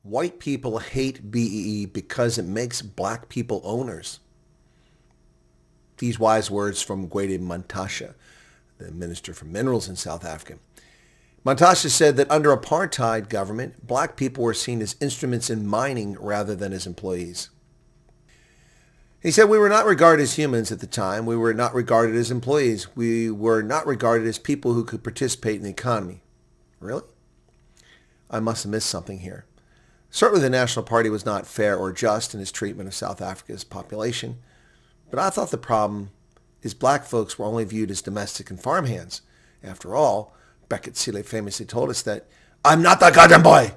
White people hate BEE because it makes black people owners. These wise words from Gwede Mantasha, the Minister for Minerals in South Africa. Mantasha said that under apartheid government, black people were seen as instruments in mining rather than as employees. He said we were not regarded as humans at the time. We were not regarded as employees. We were not regarded as people who could participate in the economy. Really? I must have missed something here. Certainly the National Party was not fair or just in its treatment of South Africa's population, but I thought the problem is black folks were only viewed as domestic and farmhands. After all, Beckett Sele famously told us that, "I'm not the goddamn boy."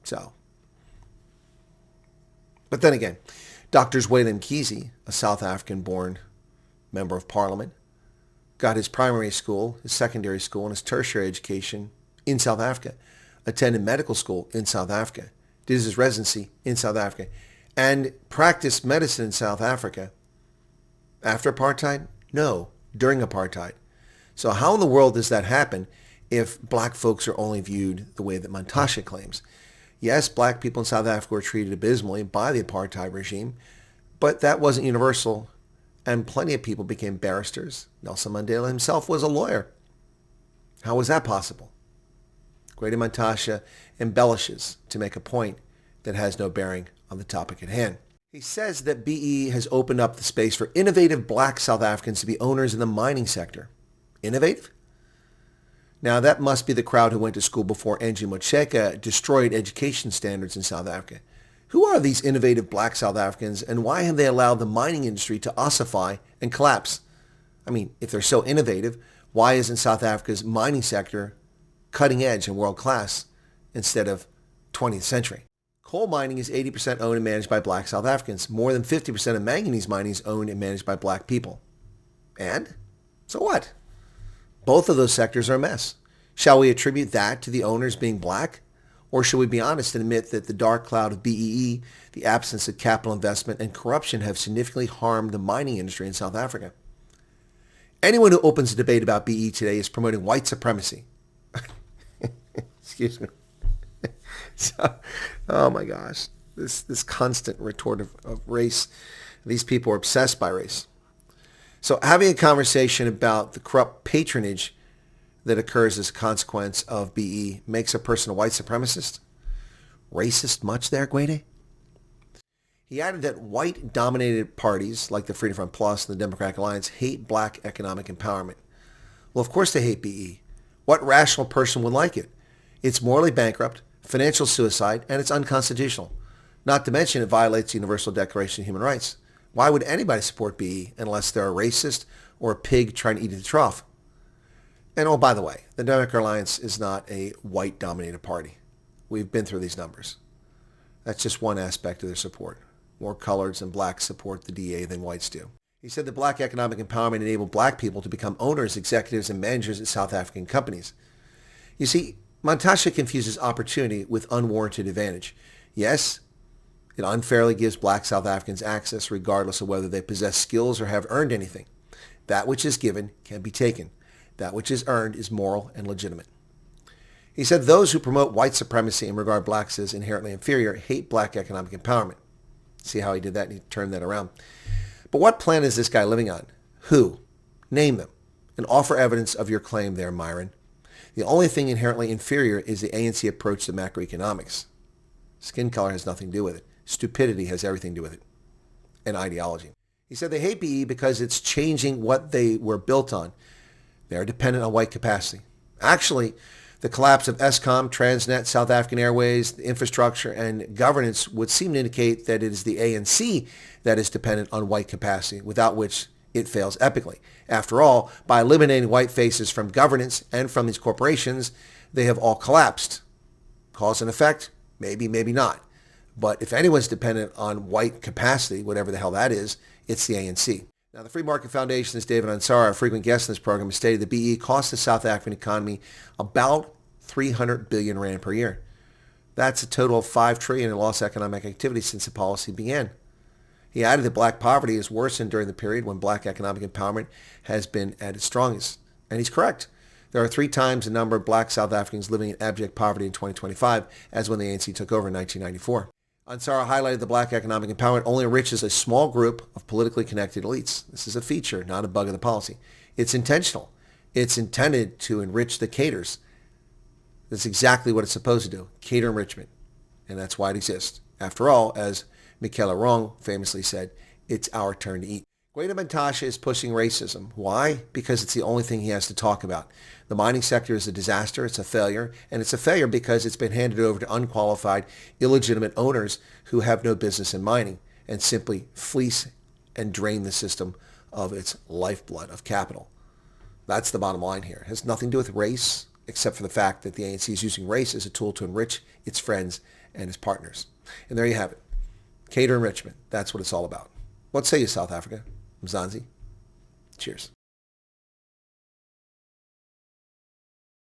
So, but then again, Dr. Zwelin Mkhize, a South African-born member of parliament, got his primary school, his secondary school, and his tertiary education in South Africa, attended medical school in South Africa, did his residency in South Africa, and practiced medicine in South Africa. After apartheid? No, during apartheid. So how in the world does that happen if black folks are only viewed the way that Mantasha claims? Yes, black people in South Africa were treated abysmally by the apartheid regime, but that wasn't universal, and plenty of people became barristers. Nelson Mandela himself was a lawyer. How was that possible? Gwede Mantasha embellishes to make a point that has no bearing on the topic at hand. He says that BE has opened up the space for innovative black South Africans to be owners in the mining sector. Innovative? Now that must be the crowd who went to school before Angie Motshekga destroyed education standards in South Africa. Who are these innovative black South Africans, and why have they allowed the mining industry to ossify and collapse? I mean, if they're so innovative, why isn't South Africa's mining sector cutting edge and world class instead of 20th century? Coal mining is 80% owned and managed by black South Africans. More than 50% of manganese mining is owned and managed by black people. And? So what? Both of those sectors are a mess. Shall we attribute that to the owners being black? Or should we be honest and admit that the dark cloud of BEE, the absence of capital investment, and corruption have significantly harmed the mining industry in South Africa? Anyone who opens a debate about BE today is promoting white supremacy. Excuse me. So, oh my gosh, this constant retort of race. These people are obsessed by race. So having a conversation about the corrupt patronage that occurs as a consequence of BE makes a person a white supremacist? Racist much there, Gwede? He added that white-dominated parties like the Freedom Front Plus and the Democratic Alliance hate black economic empowerment. Well, of course they hate BE. What rational person would like it? It's morally bankrupt, financial suicide, and it's unconstitutional. Not to mention it violates the Universal Declaration of Human Rights. Why would anybody support BE unless they're a racist or a pig trying to eat at the trough? And oh, by the way, the Democratic Alliance is not a white-dominated party. We've been through these numbers. That's just one aspect of their support. More coloreds and blacks support the DA than whites do. He said that black economic empowerment enabled black people to become owners, executives, and managers at South African companies. You see, Mantasha confuses opportunity with unwarranted advantage. Yes, it unfairly gives black South Africans access regardless of whether they possess skills or have earned anything. That which is given can be taken. That which is earned is moral and legitimate. He said those who promote white supremacy and regard blacks as inherently inferior hate black economic empowerment. See how he did that and he turned that around. But what planet is this guy living on? Who? Name them and offer evidence of your claim there, Myron. The only thing inherently inferior is the ANC approach to macroeconomics. Skin color has nothing to do with it. Stupidity has everything to do with it. And ideology. He said they hate BE because it's changing what they were built on. They are dependent on white capacity. Actually, the collapse of Eskom, Transnet, South African Airways, the infrastructure, and governance would seem to indicate that it is the ANC that is dependent on white capacity, without which it fails epically. After all, by eliminating white faces from governance and from these corporations, they have all collapsed. Cause and effect? Maybe, maybe not. But if anyone's dependent on white capacity, whatever the hell that is, it's the ANC. Now, the Free Market Foundation's David Ansara, a frequent guest in this program, has stated that BE costs the South African economy about 300 billion rand per year. That's a total of 5 trillion in lost economic activity since the policy began. He added that black poverty has worsened during the period when black economic empowerment has been at its strongest. And he's correct. There are 3 times the number of black South Africans living in abject poverty in 2025 as when the ANC took over in 1994. Ansara highlighted the black economic empowerment only enriches a small group of politically connected elites. This is a feature, not a bug of the policy. It's intentional. It's intended to enrich the caters. That's exactly what it's supposed to do, cater enrichment. And that's why it exists. After all, as Michel Arong famously said, it's our turn to eat. Gwede Mantasha is pushing racism. Why? Because it's the only thing he has to talk about. The mining sector is a disaster. It's a failure. And it's a failure because it's been handed over to unqualified, illegitimate owners who have no business in mining and simply fleece and drain the system of its lifeblood of capital. That's the bottom line here. It has nothing to do with race, except for the fact that the ANC is using race as a tool to enrich its friends and its partners. And there you have it. Cater enrichment. That's what it's all about. What say you, South Africa? Mzansi. Cheers.